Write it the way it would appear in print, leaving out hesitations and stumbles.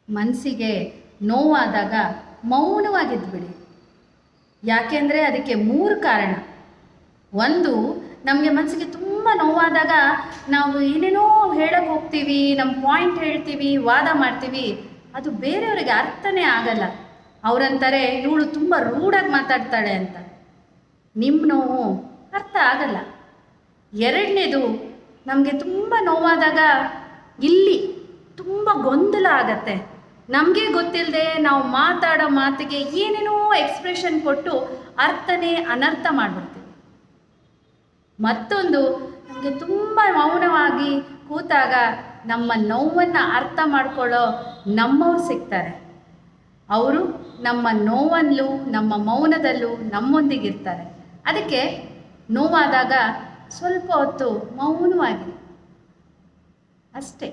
ಮನಸ್ಸಿಗೆ ನೋವಾದಾಗ ಮೌನವಾಗಿದ್ದುಬಿಡಿ. ಯಾಕೆಂದರೆ ಅದಕ್ಕೆ 3 ಕಾರಣ. ಒಂದು, ನಮಗೆ ಮನಸ್ಸಿಗೆ ತುಂಬ ನೋವಾದಾಗ ನಾವು ಏನೇನೋ ಹೇಳಕ್ಕೆ ಹೋಗ್ತೀವಿ, ನಮ್ಮ ಪಾಯಿಂಟ್ ಹೇಳ್ತೀವಿ, ವಾದ ಮಾಡ್ತೀವಿ. ಅದು ಬೇರೆಯವರಿಗೆ ಅರ್ಥನೇ ಆಗಲ್ಲ. ಅವರಂತಾರೆ ಇವಳು ತುಂಬ ರೂಢಾಗಿ ಮಾತಾಡ್ತಾಳೆ ಅಂತ. ನಿಮ್ಮ ನೋವು ಅರ್ಥ ಆಗಲ್ಲ. ಎರಡನೇದು, ನಮಗೆ ತುಂಬ ನೋವಾದಾಗ ಇಲ್ಲಿ ತುಂಬ ಗೊಂದಲ ಆಗತ್ತೆ. ನಮಗೆ ಗೊತ್ತಿಲ್ಲದೆ ನಾವು ಮಾತಾಡೋ ಮಾತಿಗೆ ಏನೇನೋ ಎಕ್ಸ್ಪ್ರೆಷನ್ ಕೊಟ್ಟು ಅರ್ಥನೇ ಅನರ್ಥ ಮಾಡಿಬಿಡ್ತೀವಿ. ಮತ್ತೊಂದು, ನಮಗೆ ತುಂಬ ಮೌನವಾಗಿ ಕೂತಾಗ ನಮ್ಮ ನೋವನ್ನು ಅರ್ಥ ಮಾಡ್ಕೊಳ್ಳೋ ನಮ್ಮವ್ರು ಸಿಗ್ತಾರೆ. ಅವರು ನಮ್ಮ ನೋವಲ್ಲೂ ನಮ್ಮ ಮೌನದಲ್ಲೂ ನಮ್ಮೊಂದಿಗಿರ್ತಾರೆ. ಅದಕ್ಕೆ ನೋವಾದಾಗ ಸ್ವಲ್ಪ ಹೊತ್ತು ಮೌನವಾಗಿ ಅಷ್ಟೇ.